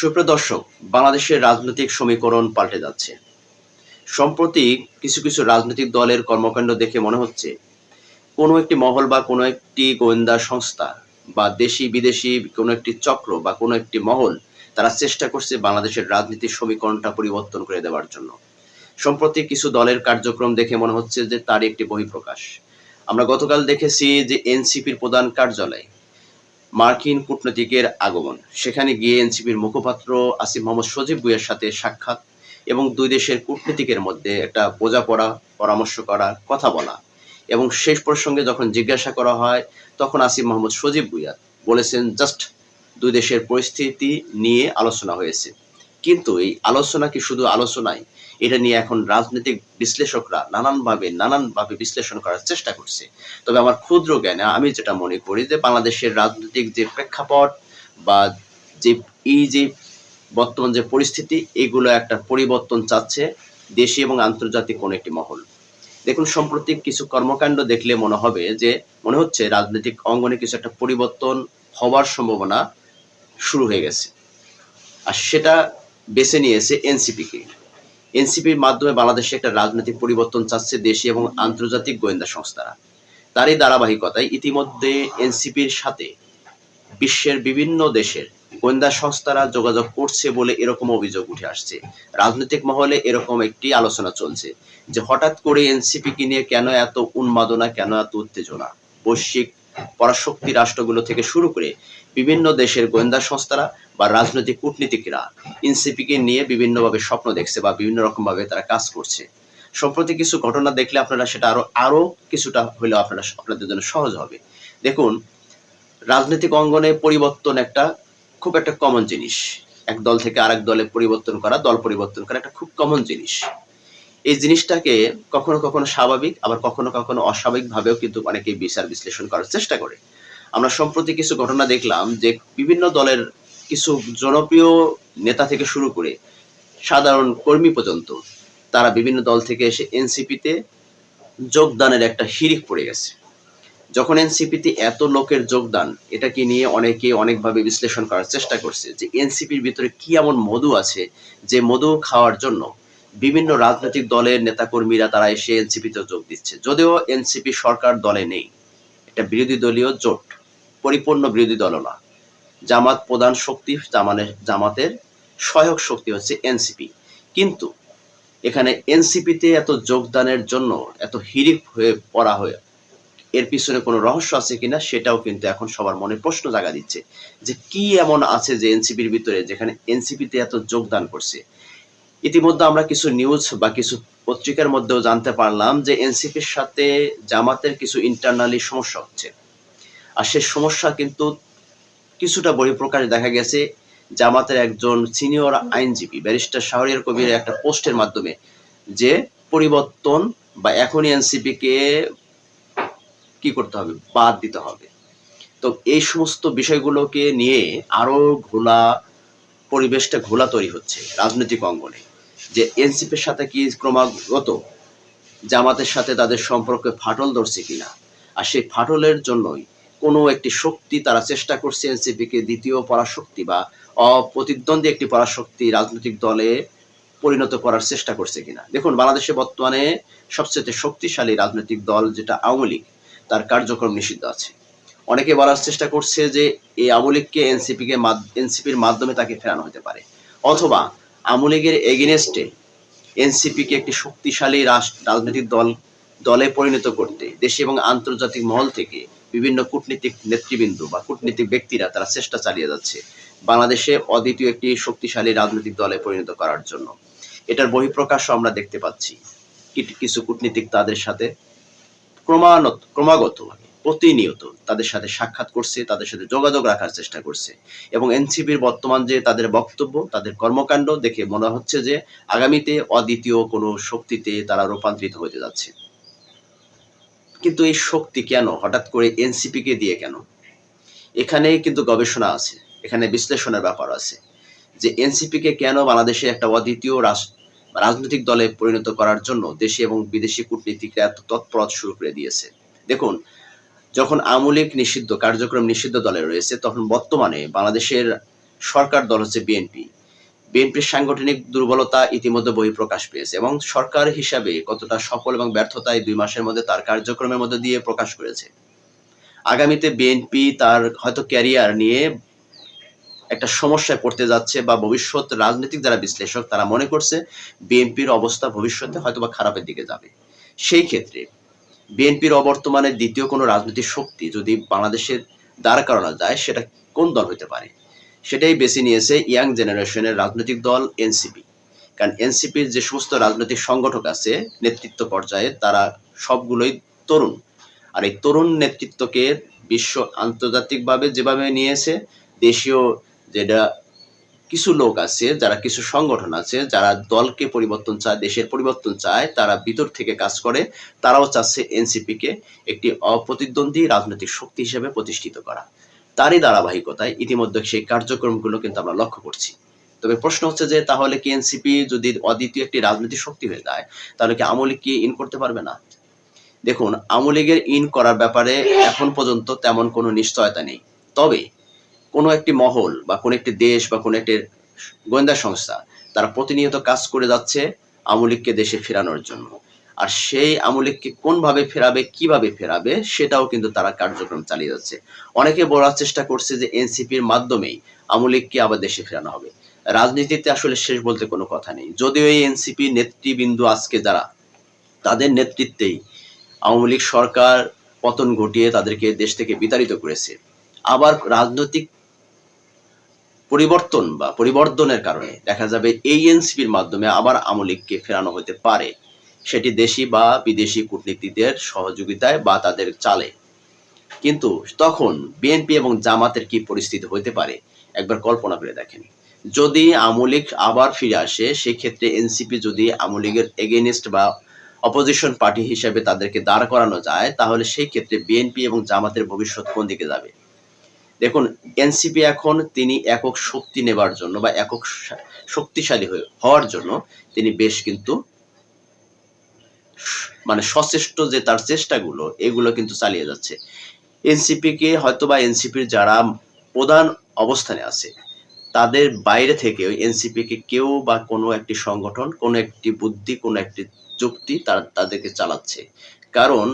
সুপ্রিয় দর্শক, বাংলাদেশের রাজনৈতিক সমীকরণ পাল্টে যাচ্ছে। সম্প্রতি কিছু কিছু রাজনৈতিক দলের কর্মকাণ্ড দেখে মনে হচ্ছে কোনো একটি মহল বা কোনো একটি গোয়েন্দা সংস্থা বা দেশি বিদেশি কোনো একটি চক্র বা কোনো একটি মহল তারা চেষ্টা করছে বাংলাদেশের রাজনীতির সমীকরণটা পরিবর্তন করে দেওয়ার জন্য। সম্প্রতি কিছু দলের কার্যক্রম দেখে মনে হচ্ছে যে তারই একটি বহিঃপ্রকাশ। আমরা গতকাল দেখেছি যে এনসিপির প্রধান কার্যালয়ে মার্কিন কূটনীতিকের আগমন। সেখানে গিয়ে এনসিপির মুখপাত্র আসিফ মোহাম্মদ সজীব ভুঁইয়ার সাথে সাক্ষাৎ এবং দুই দেশের কূটনীতিকের মধ্যে একটা বোঝাপড়া, পরামর্শ করা, কথা বলা এবং শেষ প্রসঙ্গে যখন জিজ্ঞাসা করা হয় তখন আসিফ মোহাম্মদ সজীব ভুঁইয়া বলেছেন জাস্ট দুই দেশের পরিস্থিতি নিয়ে আলোচনা হয়েছে। কিন্তু এই আলোচনা কি শুধু আলোচনায়? এটা নিয়ে এখন রাজনৈতিক বিশ্লেষকরা নানানভাবে বিশ্লেষণ করার চেষ্টা করছে। তবে আমার ক্ষুদ্র জ্ঞানে আমি যেটা মনে করি যে বাংলাদেশের রাজনৈতিক যে প্রেক্ষাপট বা যে যে বর্তমান যে পরিস্থিতি, এগুলো একটা পরিবর্তন চাচ্ছে দেশি এবং আন্তর্জাতিক কোনো একটি মহল। দেখুন, সম্প্রতি কিছু কর্মকাণ্ড দেখলে মনে হচ্ছে রাজনৈতিক অঙ্গনে কিছু একটা পরিবর্তন হওয়ার সম্ভাবনা শুরু হয়ে গেছে। আর সেটা বেছে নিয়েছে এনসিপিকে। এনসিপির মাধ্যমে বাংলাদেশে একটা রাজনৈতিক পরিবর্তন চাচ্ছে দেশি এবং আন্তর্জাতিক গোয়েন্দা সংস্থারা। তারই ধারাবাহিকতায় ইতিমধ্যে এনসিপির সাথে বিশ্বের বিভিন্ন দেশের গোয়েন্দা সংস্থারা যোগাযোগ করছে বলে এরকম অভিযোগ উঠে আসছে। রাজনৈতিক মহলে এরকম একটি আলোচনা চলছে যে হঠাৎ করে এনসিপিকে নিয়ে কেন এত উন্মাদনা, কেন এত উত্তেজনা। বৈশ্বিক পরাশক্তি রাষ্ট্রগুলো থেকে শুরু করে বিভিন্ন দেশের গোয়েন্দা সংস্থারা বা রাজনৈতিক কূটনীতিকরা এনসিপিকে নিয়ে বিভিন্নভাবে স্বপ্ন দেখছে বা বিভিন্ন রকমভাবে তারা কাজ করছে। সম্প্রতি কিছু ঘটনা দেখলে আপনারা সেটা আরো কিছুটা হলেও আপনাদের জন্য সহজ হবে। দেখুন, রাজনৈতিক অঙ্গনে পরিবর্তন খুব একটা কমন জিনিস। এক দল থেকে আরেক দলে দল পরিবর্তন করা একটা খুব কমন জিনিস। এই জিনিসটাকে কখনো কখনো স্বাভাবিক, আবার কখনো কখনো অস্বাভাবিক ভাবেও কিন্তু অনেকেই বিচার বিশ্লেষণ করার চেষ্টা করে। আমরা সম্প্রতি কিছু ঘটনা দেখলাম যে বিভিন্ন দলের কিছু জনপ্রিয় নেতা থেকে শুরু করে সাধারণ কর্মী পর্যন্ত তারা বিভিন্ন দল থেকে এসে এনসিপিতে যোগদানের একটা হিড়িক পড়ে গেছে। যখন এনসিপিতে এত লোকের যোগদান, এটাকে নিয়ে অনেকে অনেকভাবে বিশ্লেষণ করার চেষ্টা করছে যে এনসিপির ভিতরে কি এমন মধু আছে যে মধু খাওয়ার জন্য বিভিন্ন রাজনৈতিক দলের নেতাকর্মীরা তারা এসে এনসিপিতে যোগ দিচ্ছে। যদিও এনসিপি সরকার দলে নেই, এটা বিরোধী দলীয় জোট, পরিপূর্ণ বিরোধী দলও না। জামাত প্রধান শক্তি, জামাতের সহায়ক শক্তি হচ্ছে এনসিপি। কিন্তু এখানে এনসিপিতে এত যোগদানের জন্য এত হিড়িক হয়ে পড়া হয়ে এর পিছনে কোনো রহস্য আছে কিনা সেটাও কিন্তু এখন সবার মনে প্রশ্ন জাগা দিচ্ছে যে কি এমন আছে যে এনসিপির ভিতরে, যেখানে এনসিপিতে এত যোগদান করছে। ইতিমধ্যে আমরা কিছু নিউজ বা কিছু পত্রিকার মধ্যেও জানতে পারলাম যে এনসিপির সাথে জামাতের কিছু ইন্টারনালি সমস্যা হচ্ছে। আর সেই সমস্যা কিন্তু কিছুটা বহিঃপ্রকাশ দেখা গেছে জামাতের একজন সিনিয়র আইনজীবী ব্যারিস্টার শাহরিয়ার কবিরের একটা পোস্টের মাধ্যমে, যে পরিবর্তন বা এখনই এনসিপিকে কি করতে হবে, বাদ দিতে হবে। তো এই সমস্ত বিষয়গুলোকে নিয়ে আরো পরিবেশটা ঘোলা তৈরি হচ্ছে রাজনৈতিক অঙ্গনে, যে এনসিপির সাথে কি ক্রমাগত জামাতের সাথে তাদের সম্পর্কে ফাটল ধরছে কিনা। আর সেই ফাটলের জন্যই কোনো একটি শক্তি তারা চেষ্টা করছে এনসিপিকে দ্বিতীয় পরাশক্তি বা অপ্রতিদ্বন্দ্বী একটি পরাশক্তি রাজনৈতিক দলে পরিণত করার চেষ্টা করছে কিনা। দেখুন, বাংলাদেশে বর্তমানে সবচেয়ে শক্তিশালী রাজনৈতিক দল যেটা আওয়ামী লীগ, তার কার্যক্রম নিষিদ্ধ আছে। অনেকে বলার চেষ্টা করছে যে এই আওয়ামী লীগকে এনসিপির মাধ্যমে তাকে ফেরানো হতে পারে, অথবা আওয়ামী লীগের এগেইনস্টে এনসিপিকে একটি শক্তিশালী রাজনৈতিক দলে পরিণত করতে দেশি এবং আন্তর্জাতিক মহল থেকে বিভিন্ন কূটনীতিক নেতৃবৃন্দ বা কূটনীতিক ব্যক্তিরা তারা চেষ্টা চালিয়ে যাচ্ছে বাংলাদেশে অদ্বিতীয় একটি শক্তিশালী রাজনৈতিক দলে পরিণত করার জন্য। এটার বহিঃপ্রকাশও আমরা দেখতে পাচ্ছি। কিছু কূটনীতিক তাদের সাথে ক্রমাগত প্রতিনিয়ত তাদের সাথে সাক্ষাৎ করছে, তাদের সাথে যোগাযোগ রাখার চেষ্টা করছে। এবং এনসিপির বর্তমান যে তাদের বক্তব্য, তাদের কর্মকাণ্ড দেখে মনে হচ্ছে যে আগামীতে অদ্বিতীয় কোনো শক্তিতে তারা রূপান্তরিত হতে যাচ্ছে। কিন্তু এই শক্তি কেন হঠাৎ করে এনসিপিকে দিয়ে কেন? এখানে কিন্তু গবেষণা আছে, এখানে বিশ্লেষণের ব্যাপার আছে যে এনসিপিকে কেন বাংলাদেশে একটা অদ্বিতীয় রাজনৈতিক দলে পরিণত করার জন্য দেশি এবং বিদেশি কূটনীতিকরা এত তৎপরতা শুরু করে দিয়েছে। দেখুন, যখন আওয়ামী লীগ কার্যক্রম নিষিদ্ধ দলে রয়েছে, তখন বর্তমানে বাংলাদেশের সরকার দল হচ্ছে বিএনপি। বিএনপির সাংগঠনিক দুর্বলতা ইতিমধ্যে বহিঃপ্রকাশ পেয়েছে এবং সরকার হিসাবে কতটা সফল এবং ব্যর্থতা এই 2 মাসের মধ্যে তার কার্যক্রমের মধ্যে দিয়ে প্রকাশ করেছে। আগামীতে বিএনপি তার হয়তো ক্যারিয়ার নিয়ে একটা সমস্যায় পড়তে যাচ্ছে বা ভবিষ্যৎ রাজনৈতিক যারা বিশ্লেষক তারা মনে করছে বিএনপির অবস্থা ভবিষ্যতে হয়তোবা খারাপের দিকে যাবে। সেই ক্ষেত্রে বিএনপির অবর্তমানে দ্বিতীয় কোনো রাজনৈতিক শক্তি যদি বাংলাদেশে দাঁড় করানো যায় সেটা কোন দল হতে পারে? সেটাই বেছে নিয়েছে ইয়াং জেনারেশনের রাজনৈতিক দল এনসিপি। কারণ এনসিপির যে সমস্ত রাজনৈতিক সংগঠক আছে নেতৃত্ব পর্যায়ে তারা সবগুলোই তরুণ। আর এই তরুণ নেতৃত্বকে বিশ্ব আন্তর্জাতিকভাবে যেভাবে নিয়েছে, দেশীয় যেটা কিছু লোক আছে, যারা কিছু সংগঠন আছে, যারা দলকে পরিবর্তন চায়, দেশের পরিবর্তন চায়, তারা ভিতর থেকে কাজ করে, তারাও চাচ্ছে এনসিপিকে একটি অপ্রতিদ্বন্দ্বী রাজনৈতিক শক্তি হিসেবে প্রতিষ্ঠিত করা। তারই ধারাবাহিকতায় ইতিমধ্যে সেই কার্যক্রমগুলো কিন্তু আমরা লক্ষ্য করছি। তবে প্রশ্ন হচ্ছে যে তাহলে কি এনসিপি যদি অদ্বিতীয় একটি রাজনৈতিক শক্তি হয়ে যায় তাহলে কি আওয়ামী লীগ কি ইন করতে পারবে না? দেখুন, আওয়ামী লীগের ইন করার ব্যাপারে এখন পর্যন্ত তেমন কোনো নিশ্চয়তা নেই। তবে কোনো একটি মহল বা কোনো একটি দেশ বা কোনো একটি গোয়েন্দা সংস্থা তারা প্রতিনিয়ত কাজ করে যাচ্ছে আওয়ামী লীগকে দেশে ফেরানোর জন্য। আর সেই আওয়ামী লীগকে কোনভাবে ফেরাবে, কিভাবে ফেরাবে সেটাও কিন্তু তারা কার্যক্রম চালিয়ে যাচ্ছে। অনেকে বলার চেষ্টা করছে যে এনসিপির মাধ্যমেই আওয়ামী লীগকে আবার দেশে ফেরানো হবে। রাজনীতিতে আসলে শেষ বলতে কোনো কথা নেই। যদিও এই এনসিপি নেতৃবৃন্দ আজকে যারা, তাদের নেতৃত্বেই আওয়ামী লীগ সরকার পতন ঘটিয়ে তাদেরকে দেশ থেকে বিতাড়িত করেছে। আবার রাজনৈতিক পরিবর্তন বা পরিবর্ধনের কারণে দেখা যাবে এই এনসিপির মাধ্যমে আবার আওয়ামী লীগকে ফেরানো হতে পারে, সেটি দেশি বা বিদেশি কূটনীতিকদের সহযোগিতায় বা তাদের চালে। কিন্তু তখন বিএনপি এবং জামাতের কি পরিস্থিতি হতে পারে একবার কল্পনা করে দেখেন। যদি আওয়ামী লীগ আবার ফিরে আসে সেক্ষেত্রে এনসিপি যদি আওয়ামী লীগের এগেইনস্ট বা অপোজিশন পার্টি হিসেবে তাদেরকে দাঁড় করানো যায় তাহলে সেই ক্ষেত্রে বিএনপি এবং জামাতের ভবিষ্যৎ কোন দিকে যাবে? দেখুন, এনসিপি এখন তিনি একক শক্তি নেবার জন্য বা একক শক্তিশালী হওয়ার জন্য তিনি বেশ কিন্তু মানে সচেষ্ট যে তার চেষ্টাগুলো এগুলো কিন্তু চালিয়ে যাচ্ছে। এনসিপিকে হয়তোবা এনসিপির যারা প্রধান অবস্থানে আছে তাদের বাইরে থেকে ওই এনসিপিকে কেউ বা কোনো একটি সংগঠন, কোনো একটি বুদ্ধি, কোনো একটি যুক্তি তাদেরকে চালাচ্ছে। কারণ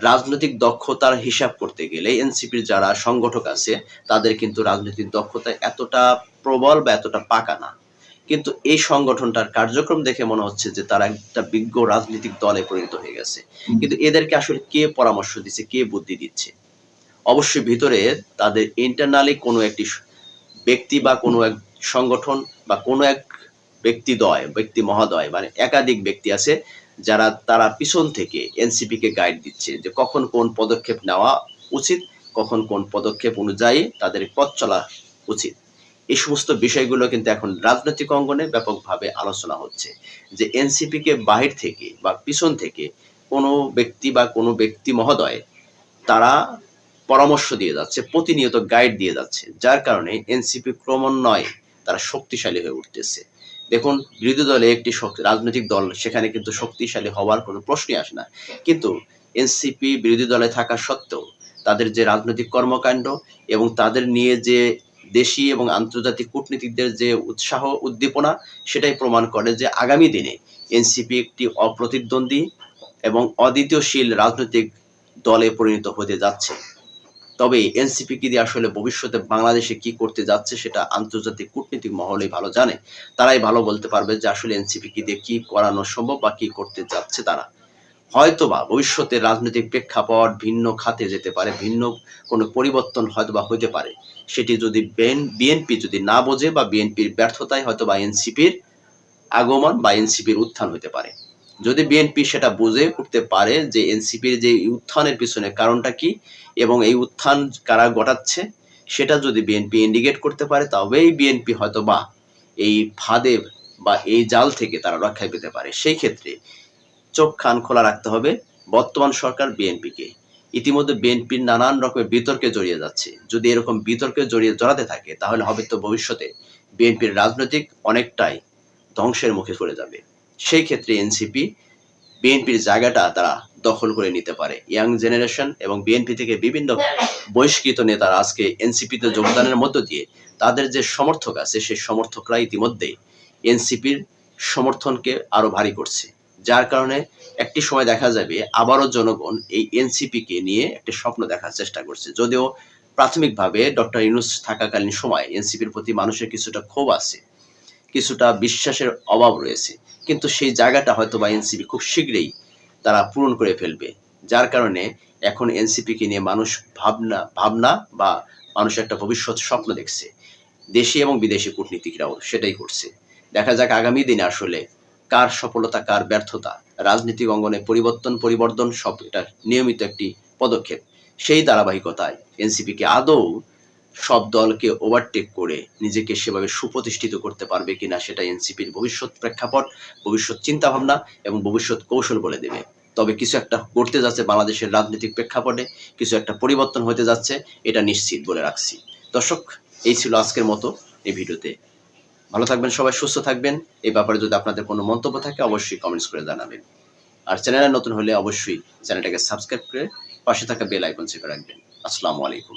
রাজনৈতিক দক্ষতার হিসাব করতে গেলে এনসিপির যারা সংগঠক আছে তাদের কিন্তু রাজনৈতিক দক্ষতা এতটা প্রবল বা এতটা পাকা না। কিন্তু এই সংগঠনটার কার্যক্রম দেখে মনে হচ্ছে যে তারা একটা বিজ্ঞ রাজনৈতিক দলে পরিণত হয়ে গেছে। কিন্তু এদেরকে আসলে কে পরামর্শ দিচ্ছে, কে বুদ্ধি দিচ্ছে? অবশ্যই ভিতরে তাদের ইন্টারনালি কোনো একটি ব্যক্তি বা কোনো এক সংগঠন বা কোনো এক ব্যক্তি মহোদয় মানে একাধিক ব্যক্তি আছে যারা তারা পিছন থেকে এনসিপিকে গাইড দিচ্ছে যে কখন কোন পদক্ষেপ নেওয়া উচিত, কখন কোন পদক্ষেপ অনুযায়ী তাদের পথ চলা উচিত। এই সমস্ত বিষয়গুলো কিন্তু এখন রাজনৈতিক অঙ্গনে ব্যাপকভাবে আলোচনা হচ্ছে যে এনসিপিকে বাহির থেকে বা পিছন থেকে কোনো ব্যক্তি বা কোনো ব্যক্তি মহোদয় তারা পরামর্শ দিয়ে যাচ্ছে, প্রতিনিয়ত গাইড দিয়ে যাচ্ছে, যার কারণে এনসিপি ক্রমান্বয়ে তারা শক্তিশালী হয়ে উঠতেছে। দেখুন, বিরোধী দলে একটি রাজনৈতিক দল সেখানে কিন্তু শক্তিশালী হওয়ার কোনো প্রশ্নই আসে না। কিন্তু এনসিপি বিরোধী দলে থাকা সত্ত্বেও তাদের যে রাজনৈতিক কর্মকাণ্ড এবং তাদের নিয়ে যে দেশি এবং আন্তর্জাতিক কূটনীতিকদের যে উৎসাহ উদ্দীপনা সেটাই প্রমাণ করে যে আগামী দিনে এনসিপি একটি অপ্রতিদ্বন্দ্বী এবং অদ্বিতীয়শীল রাজনৈতিক দলে পরিণত হতে যাচ্ছে। তবে এনসিপি কি দিয়ে আসলে ভবিষ্যতে বাংলাদেশে কি করতে যাচ্ছে সেটা আন্তর্জাতিক কূটনীতিক মহলেই ভালো জানে। তারাই ভালো বলতে পারবে যে আসলে এনসিপি কি দিয়ে কি করানো সম্ভব বা কি করতে যাচ্ছে তারা। হয়তোবা ভবিষ্যতে রাজনৈতিক প্রেক্ষাপট ভিন্ন খাতে যেতে পারে, ভিন্ন কোনো পরিবর্তন হয়তোবা হতে পারে। সেটি যদি বিএনপি যদি না বোঝে বা বিএনপির ব্যর্থতায় হয়তোবা এনসিপির আগমন বা এনসিপির উত্থান হতে পারে। যদি বিএনপি সেটা বুঝে উঠতে পারে যে এনসিপির যে উত্থানের পিছনে কারণটা কি এবং এই উত্থান কারা ঘটাচ্ছে সেটা যদি বিএনপি ইন্ডিকেট করতে পারে তবেই বিএনপি হয়তোবা এই ফাঁদে বা এই জাল থেকে তারা রক্ষায় পেতে পারে। সেই ক্ষেত্রে চোখ কান খোলা রাখতে হবে বর্তমান সরকার বিএনপিকে। ইতিমধ্যে বিএনপির নানান রকমের বিতর্কে জড়িয়ে যাচ্ছে। যদি এরকম বিতর্কে জড়াতে থাকে তাহলে হবে তো ভবিষ্যতে বিএনপির রাজনৈতিক অনেকটাই ধ্বংসের মুখে চলে যাবে। সেই ক্ষেত্রে এনসিপি বিএনপির জায়গাটা তারা দখল করে নিতে পারে। ইয়াং জেনারেশন এবং বিএনপি থেকে বিভিন্ন বহিষ্কৃত নেতারা আজকে এনসিপিতে যোগদানের মধ্য দিয়ে তাদের যে সমর্থক আছে সেই সমর্থকরা ইতিমধ্যেই এনসিপির সমর্থনকে আরো ভারী করছে, যার কারণে একটি সময় দেখা যাবে আবারও জনগণ এই এনসিপিকে নিয়ে একটা স্বপ্ন দেখার চেষ্টা করছে। যদিও প্রাথমিকভাবে ডক্টর ইউনূস থাকাকালীন সময় এনসিপির প্রতি মানুষের কিছুটা ক্ষোভ আছে, কিছুটা বিশ্বাসের অভাব রয়েছে, কিন্তু সেই জায়গাটা হয়তো বা এনসিপি খুব শীঘ্রই তারা পূরণ করে ফেলবে। যার কারণে এখন এনসিপিকে নিয়ে মানুষ ভাবনা বা মানুষ একটা ভবিষ্যৎ স্বপ্ন দেখছে। দেশি এবং বিদেশি কূটনীতিকরাও সেটাই করছে। দেখা যাক আগামী দিনে আসলে কার সফলতা কার ব্যর্থতা। রাজনৈতিক অঙ্গনে পরিবর্তন সব এটা নিয়মিত একটি পদক্ষেপ। সেই ধারাবাহিকতায় এনসিপিকে আদৌ সব দলকে ওভারটেক করে নিজেকে সেভাবে সুপ্রতিষ্ঠিত করতে পারবে কিনা সেটা এনসিপির ভবিষ্যৎ প্রেক্ষাপট, ভবিষ্যৎ চিন্তাভাবনা এবং ভবিষ্যৎ কৌশল বলে দেবে। তবে কিছু একটা করতে যাচ্ছে বাংলাদেশের রাজনৈতিক প্রেক্ষাপটে, কিছু একটা পরিবর্তন হতে যাচ্ছে, এটা নিশ্চিত বলে রাখছি। দর্শক, এই ছিল আজকের মতো এই ভিডিওতে। ভালো থাকবেন সবাই, সুস্থ থাকবেন। এই ব্যাপারে যদি আপনাদের কোনো মন্তব্য থাকে অবশ্যই কমেন্টস করে জানাবেন। আর চ্যানেলে নতুন হলে অবশ্যই চ্যানেলটাকে সাবস্ক্রাইব করে পাশে থাকা বেল আইকন চেপে রাখবেন। আসসালামু আলাইকুম।